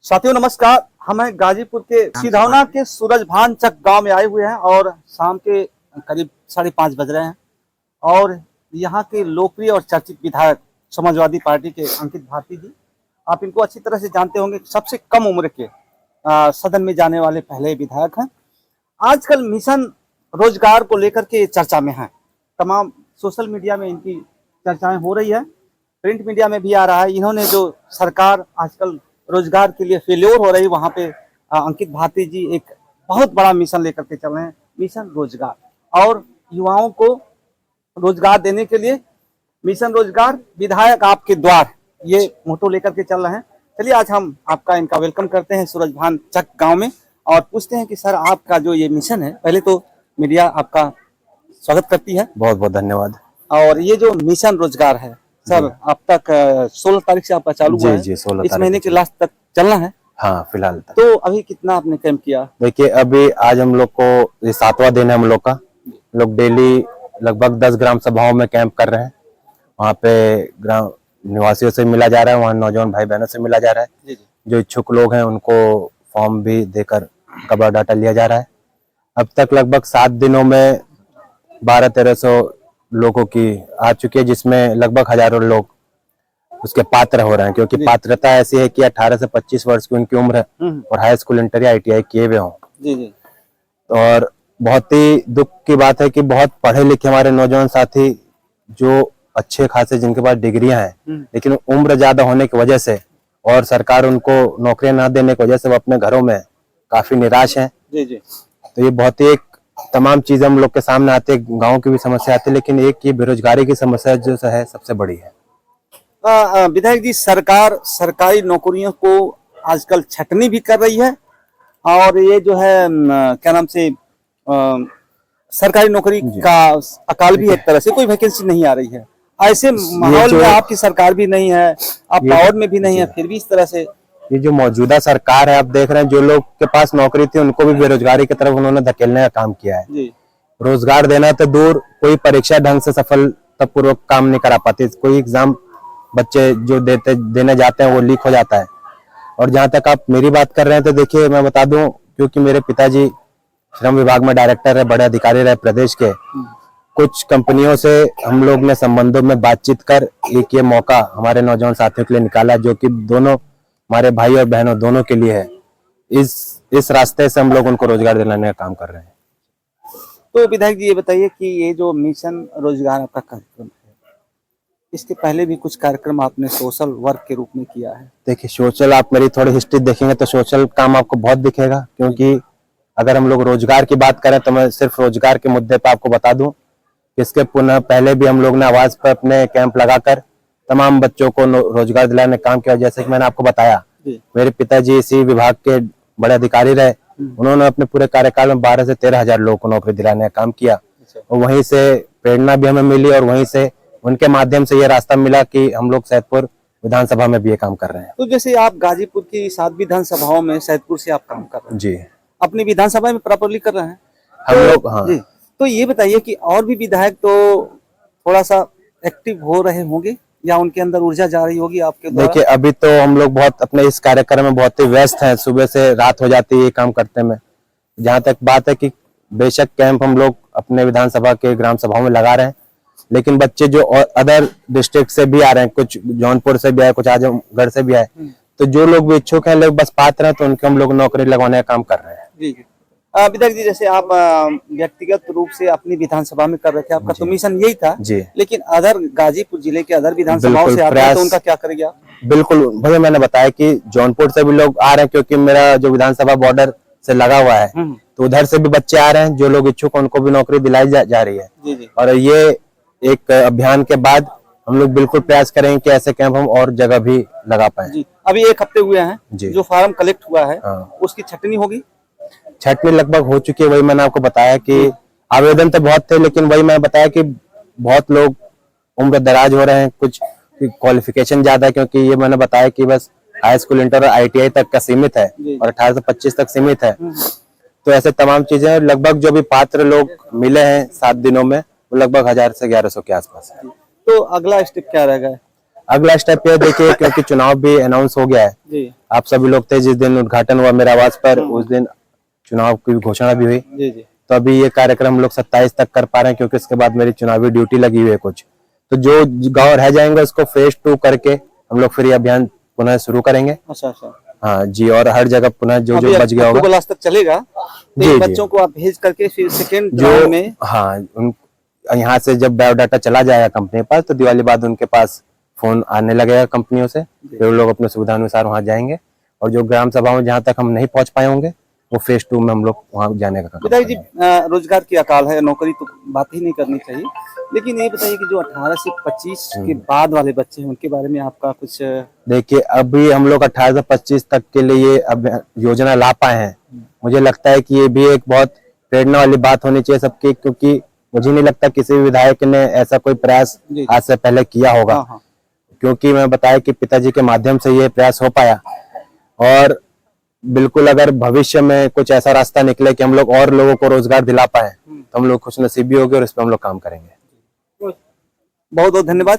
साथियों नमस्कार। हम हैं गाजीपुर के सिधौना के सूरजभान चक गांव में आए हुए हैं और शाम के करीब 5:30 बज रहे हैं और यहाँ के लोकप्रिय और चर्चित विधायक समाजवादी पार्टी के अंकित भारती जी, आप इनको अच्छी तरह से जानते होंगे। सबसे कम उम्र के सदन में जाने वाले पहले विधायक हैं। आजकल मिशन रोजगार को लेकर के चर्चा में है। तमाम सोशल मीडिया में इनकी चर्चाएं हो रही है, प्रिंट मीडिया में भी आ रहा है। इन्होंने जो सरकार आजकल रोजगार के लिए फेल्योर हो रही, वहां पे अंकित भारती जी एक बहुत बड़ा मिशन लेकर के चल रहे हैं, मिशन रोजगार। और युवाओं को रोजगार देने के लिए मिशन रोजगार विधायक आपके द्वार, ये मोटो लेकर के चल रहे हैं। चलिए आज हम आपका इनका वेलकम करते हैं सूरजभान चक गांव में और पूछते हैं कि सर आपका जो ये मिशन है, पहले तो मीडिया आपका स्वागत करती है, बहुत बहुत धन्यवाद। और ये जो मिशन रोजगार है सर, अब तक 16 तारीख से आपका चालू हुआ है। जी 16 इस महीने के लास्ट तक चलना है। हाँ फिलहाल तक। तो अभी कितना आपने कैंप किया? देखिए अभी आज हम लोग को ये 7वां दिन है हम लोग का। लोग डेली लगभग 10 ग्राम सभाओं में कैंप कर रहे हैं। वहाँ पे ग्राम निवासियों से मिला जा रहा है, वहाँ नौजवान भाई बहनों से मिला जा रहा है। जो इच्छुक लोग हैं उनको फॉर्म भी देकर कवर डाटा लिया जा रहा है। अब तक लगभग 7 दिनों में 1200-1300 लोगों की आ चुकी है, जिसमें लगभग हजारों लोग उसके पात्र हो रहे हैं, क्योंकि पात्रता ऐसी है कि 18 से 25 वर्ष की उनकी उम्र है और हाई स्कूल इंटर या ITI किए हुए हों। जी। और बहुत ही दुख की बात है कि बहुत पढ़े लिखे हमारे नौजवान साथी जो अच्छे खासे जिनके पास डिग्रियां हैं, लेकिन उम्र ज्यादा होने की वजह से और सरकार उनको नौकरियां ना देने की वजह से वो अपने घरों में काफी निराश हैं। जी। तो ये बहुत ही एक तमाम चीजें हम लोग के सामने आती है, गाँव की भी समस्या आती है, लेकिन एक ये बेरोजगारी की समस्या जो है सबसे बड़ी है। विधायक जी, सरकार सरकारी नौकरियों को आजकल छटनी भी कर रही है और ये जो है क्या नाम से सरकारी नौकरी का अकाल भी, एक तरह से कोई वैकेंसी नहीं आ रही है। ऐसे माहौल में आपकी सरकार भी नहीं है, आप पावर में भी नहीं है, फिर भी इस तरह से ये जो मौजूदा सरकार है, आप देख रहे हैं जो लोग के पास नौकरी थी उनको भी बेरोजगारी की तरफ उन्होंने धकेलने का काम किया है। जी। रोजगार देना तो दूर, कोई परीक्षा ढंग से सफलतापूर्वक काम नहीं करा पाती। कोई एग्जाम बच्चे जो देने जाते हैं वो लीक हो जाता है। और जहां तक आप मेरी बात कर रहे हैं तो देखिए मैं बता दूं, क्योंकि मेरे पिताजी श्रम विभाग में डायरेक्टर है, बड़े अधिकारी रहे प्रदेश के। कुछ कंपनियों से हम लोग ने संबंधों में बातचीत कर एक ये मौका हमारे नौजवान साथियों के लिए निकाला, जो कि दोनों हमारे भाई और बहनों दोनों के लिए है। इस रास्ते से हम लोग उनको रोजगार दिलाने का काम कर रहे हैं। तो विधायक जी ये बताइए कि ये जो मिशन रोजगार आपका कार्यक्रम है, इसके पहले भी कुछ कार्यक्रम आपने सोशल वर्क के रूप में किया है? देखिए सोशल, आप मेरी थोड़ी हिस्ट्री देखेंगे तो सोशल काम आपको बहुत दिखेगा, क्योंकि अगर हम लोग रोजगार की बात करें तो मैं सिर्फ रोजगार के मुद्दे पर आपको बता दूं, इसके पुनः पहले भी हम लोग ने आवाज पर अपने कैंप लगाकर तमाम बच्चों को रोजगार दिलाने का काम किया। जैसे कि मैंने आपको बताया, मेरे पिताजी इसी विभाग के बड़े अधिकारी रहे, उन्होंने अपने पूरे कार्यकाल में 12 से 13 हजार लोगों को नौकरी दिलाने का काम किया। और वहीं से प्रेरणा भी हमें मिली और वहीं से उनके माध्यम से ये रास्ता मिला कि हम लोग सैदपुर विधानसभा में भी ये काम कर रहे हैं। तो जैसे आप गाजीपुर की 7 विधानसभाओं में सैदपुर से आप काम कर रहे हैं जी, अपनी विधानसभा में प्रॉपरली कर रहे हैं हम लोग। हाँ जी। तो ये बताइए कि और भी विधायक तो थोड़ा सा एक्टिव हो रहे होंगे या उनके अंदर ऊर्जा जा रही होगी आपके द्वारा? देखिए अभी तो हम लोग बहुत अपने इस कार्यक्रम में बहुत ही व्यस्त हैं, सुबह से रात हो जाती है ये काम करते में। जहाँ तक बात है कि बेशक कैंप हम लोग अपने विधानसभा के ग्राम सभाओं में लगा रहे हैं, लेकिन बच्चे जो अदर डिस्ट्रिक्ट से भी आ रहे हैं, कुछ जौनपुर से भी आए, कुछ आजमगढ़ से भी आए, तो जो लोग भी इच्छुक हैं, लोग बस पात्र हैं, तो उनके हम लोग नौकरी लगवाने का काम कर रहे हैं। जी। विधायक जी, जैसे आप व्यक्तिगत रूप से अपनी विधानसभा में कर रहे थे, आपका तो मिशन यही था जी, लेकिन अदर गाजीपुर जिले के अदर विधानसभाओं से आते हैं तो उनका क्या करेंगे आप? बिल्कुल भैया, मैंने बताया कि जौनपुर से भी लोग आ रहे हैं, क्योंकि मेरा जो विधानसभा बॉर्डर से लगा हुआ है, तो उधर से भी बच्चे आ रहे हैं। जो लोग इच्छुक उनको भी नौकरी दिलाई जा रही है। जी। और ये एक अभियान के बाद हम लोग बिल्कुल प्रयास करेंगे कि ऐसे कैंप हम और जगह भी लगा पाए। जी। अभी 1 हफ्ते हुए हैं, जो फार्म कलेक्ट हुआ है उसकी छटनी होगी? छटनी लगभग हो चुकी है। वही मैंने आपको बताया कि आवेदन तो बहुत थे, लेकिन वही मैंने बताया कि बहुत लोग उम्र दराज हो रहे हैं, कुछ क्वालिफिकेशन ज्यादा है, क्योंकि ये मैंने बताया कि बस हाई स्कूल इंटर और ITI तक का सीमित है और 18 से 25 तक सीमित है। तो ऐसे तमाम चीजें लगभग जो भी पात्र लोग मिले हैं 7 दिनों में, वो लगभग 1000 से 1100 के आसपास है। तो अगला स्टेप क्या रहेगा? अगला स्टेप ये देखिए, क्योंकि चुनाव भी अनाउंस हो गया है, जी आप सभी लोग थे जिस दिन उद्घाटन हुआ मेरा आवास पर, उस दिन चुनाव की घोषणा भी हुई। जी जी तो अभी ये कार्यक्रम हम लोग 27 तक कर पा रहे हैं, क्योंकि उसके बाद मेरी चुनावी ड्यूटी लगी हुई है कुछ। तो जो गांव रह जाएंगे उसको फेज 2 करके हम लोग फिर ये अभियान पुनः शुरू करेंगे। अच्छा अच्छा। हाँ जी, और हर जगह पुनः जो अभी जो बच गया होगा, अक्टूबर लास्ट तक चलेगा, तो जी, इन जी। बच्चों को आप भेज करके फिर सेकेंड जो राउंड में हाँ उन यहाँ से जब बायोडाटा चला जाएगा कंपनी के पास, तो दिवाली बाद उनके पास फोन आने लगेगा कंपनियों से, फिर वो लोग अपने सुविधा अनुसार वहाँ जाएंगे। और जो ग्राम सभा में जहाँ तक हम नहीं पहुंच पाए होंगे, वो फेज 2 में हम लोग वहाँ जाने का काम विधायक जी, करेंगे। रोजगार की अकाल है, नौकरी तो बात ही नहीं करनी चाहिए, लेकिन ये बताइए कि जो 18 से 25 के बाद वाले बच्चे हैं उनके बारे में आपका कुछ देखिए, अभी हम लोग 18 से 25 तक के लिए ये अब योजना ला पाए हैं। मुझे लगता है कि ये भी एक बहुत प्रेरणा वाली बात होनी चाहिए सबकी, क्योंकि मुझे नहीं लगता किसी भी विधायक ने ऐसा कोई प्रयास जी। आज से पहले किया होगा। हाँ हाँ क्योंकि मैं बताया कि पिताजी के माध्यम से ये प्रयास हो पाया, और बिल्कुल अगर भविष्य में कुछ ऐसा रास्ता निकले कि हम लोग और लोगों को रोजगार दिला पाए, तो हम लोग खुश नसीबी होंगे और इस पर हम लोग काम करेंगे। बहुत बहुत धन्यवाद।